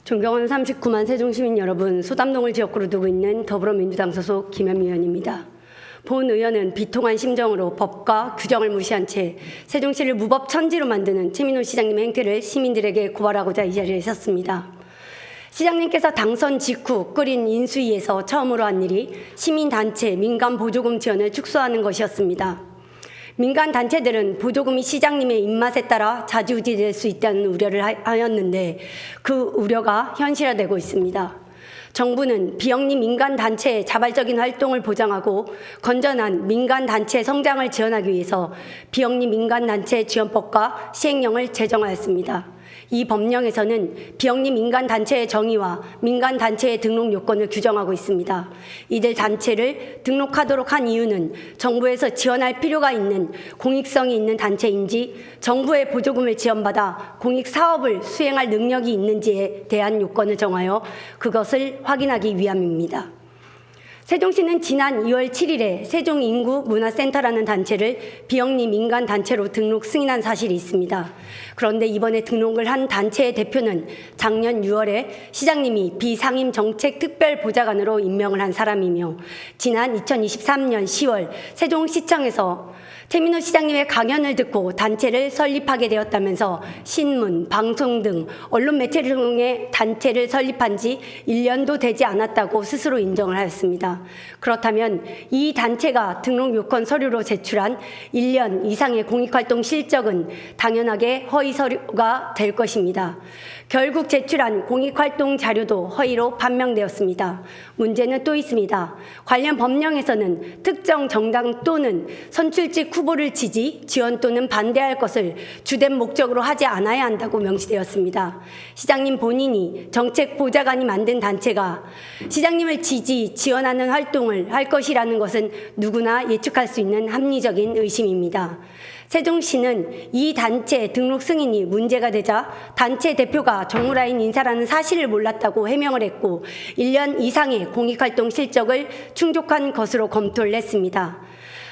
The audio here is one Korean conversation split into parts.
존경하는 39만 세종시민 여러분, 소담동을 지역구로 두고 있는 더불어민주당 소속 김현미 의원입니다. 본 의원은 비통한 심정으로 법과 규정을 무시한 채 세종시를 무법천지로 만드는 최민호 시장님의 행태를 시민들에게 고발하고자 이 자리에 섰습니다. 시장님께서 당선 직후 꾸린 인수위에서 처음으로 한 일이 시민단체 민간보조금 지원을 축소하는 것이었습니다. 민간단체들은 보조금이 시장님의 입맛에 따라 좌지우지될 수 있다는 우려를 하였는데 그 우려가 현실화되고 있습니다. 정부는 비영리 민간단체의 자발적인 활동을 보장하고 건전한 민간단체 성장을 지원하기 위해서 비영리 민간단체 지원법과 시행령을 제정하였습니다. 이 법령에서는 비영리 민간단체의 정의와 민간단체의 등록 요건을 규정하고 있습니다. 이들 단체를 등록하도록 한 이유는 정부에서 지원할 필요가 있는 공익성이 있는 단체인지 정부의 보조금을 지원받아 공익사업을 수행할 능력이 있는지에 대한 요건을 정하여 그것을 확인하기 위함입니다. 세종시는 지난 2월 7일에 세종인구문화센터라는 단체를 비영리 민간단체로 등록 승인한 사실이 있습니다. 그런데 이번에 등록을 한 단체의 대표는 작년 6월에 시장님이 비상임정책특별보좌관으로 임명을 한 사람이며 지난 2023년 10월 세종시청에서 최민호 시장님의 강연을 듣고 단체를 설립하게 되었다면서 신문, 방송 등 언론 매체를 통해 단체를 설립한 지 1년도 되지 않았다고 스스로 인정을 하였습니다. 그렇다면 이 단체가 등록 요건 서류로 제출한 1년 이상의 공익활동 실적은 당연하게 허위 서류가 될 것입니다. 결국 제출한 공익활동 자료도 허위로 판명되었습니다. 문제는 또 있습니다. 관련 법령에서는 특정 정당 또는 선출직 후보를 지지, 지원 또는 반대할 것을 주된 목적으로 하지 않아야 한다고 명시되었습니다. 시장님 본인이 정책보좌관이 만든 단체가 시장님을 지지, 지원하는 활동을 할 것이라는 것은 누구나 예측할 수 있는 합리적인 의심입니다. 세종시는 이 단체 등록 승인이 문제가 되자 단체 대표가 정무라인 인사라는 사실을 몰랐다고 해명을 했고 1년 이상의 공익활동 실적을 충족한 것으로 검토를 했습니다.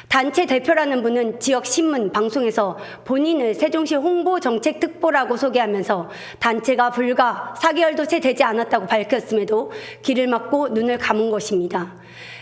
단체 대표라는 분은 지역 신문, 방송에서 본인을 세종시 홍보정책특보라고 소개하면서 단체가 불과 4개월도 채 되지 않았다고 밝혔음에도 귀를 막고 눈을 감은 것입니다.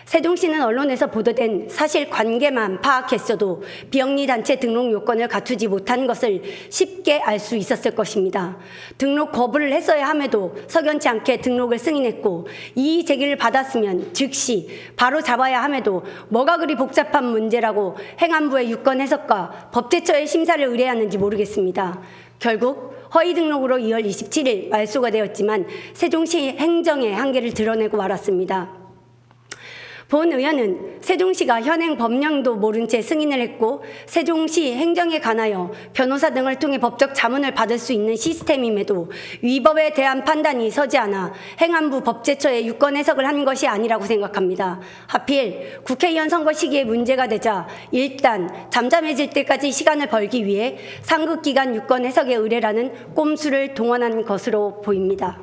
세종시는 언론에서 보도된 사실관계만 파악했어도 비영리 단체 등록 요건을 갖추지 못한 것을 쉽게 알 수 있었을 것입니다. 등록 거부를 했어야 함에도 석연치 않게 등록을 승인했고 이의 제기를 받았으면 즉시 바로 잡아야 함에도 뭐가 그리 복잡한 문제라고 행안부의 유권 해석과 법제처의 심사를 의뢰하는지 모르겠습니다. 결국 허위 등록으로 2월 27일 말소가 되었지만 세종시 행정의 한계를 드러내고 말았습니다. 본 의원은 세종시가 현행 법령도 모른 채 승인을 했고 세종시 행정에 관하여 변호사 등을 통해 법적 자문을 받을 수 있는 시스템임에도 위법에 대한 판단이 서지 않아 행안부 법제처의 유권 해석을 한 것이 아니라고 생각합니다. 하필 국회의원 선거 시기에 문제가 되자 일단 잠잠해질 때까지 시간을 벌기 위해 상급기관 유권 해석의 의뢰라는 꼼수를 동원한 것으로 보입니다.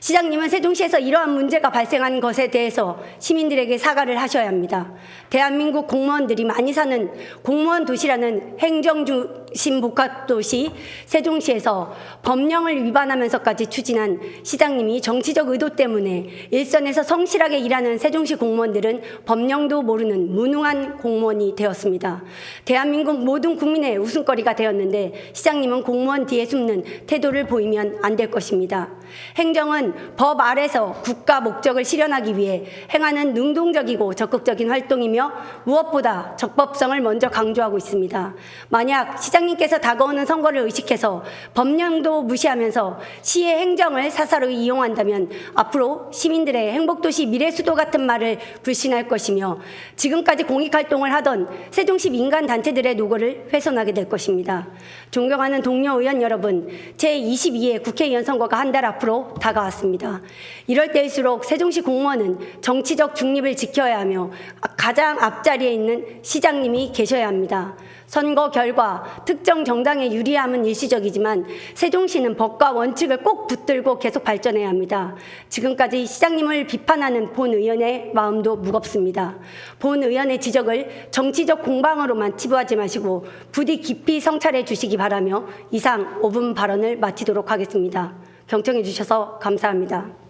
시장님은 세종시에서 이러한 문제가 발생한 것에 대해서 시민들에게 사과를 하셔야 합니다. 대한민국 공무원들이 많이 사는 공무원 도시라는 행정중심 복합도시 세종시에서 법령을 위반하면서까지 추진한 시장님이 정치적 의도 때문에 일선에서 성실하게 일하는 세종시 공무원들은 법령도 모르는 무능한 공무원이 되었습니다. 대한민국 모든 국민의 웃음거리가 되었는데 시장님은 공무원 뒤에 숨는 태도를 보이면 안 될 것입니다. 행정은 법 아래서 국가 목적을 실현하기 위해 행하는 능동적이고 적극적인 활동이며 무엇보다 적법성을 먼저 강조하고 있습니다. 만약 시장님께서 다가오는 선거를 의식해서 법령도 무시하면서 시의 행정을 사사로이 이용한다면 앞으로 시민들의 행복도시 미래수도 같은 말을 불신할 것이며 지금까지 공익활동을 하던 세종시 민간단체들의 노고를 훼손하게 될 것입니다. 존경하는 동료 의원 여러분, 제22회 국회의원 선거가 한 달 앞으로 다가왔습니다. 이럴 때일수록 세종시 공무원은 정치적 중립을 지켜야 하며 가장 앞자리에 있는 시장님이 계셔야 합니다. 선거 결과 특정 정당에 유리함은 일시적이지만 세종시는 법과 원칙을 꼭 붙들고 계속 발전해야 합니다. 지금까지 시장님을 비판하는 본 의원의 마음도 무겁습니다. 본 의원의 지적을 정치적 공방으로만 치부하지 마시고 부디 깊이 성찰해 주시기 바라며 이상 5분 발언을 마치도록 하겠습니다. 경청해 주셔서 감사합니다.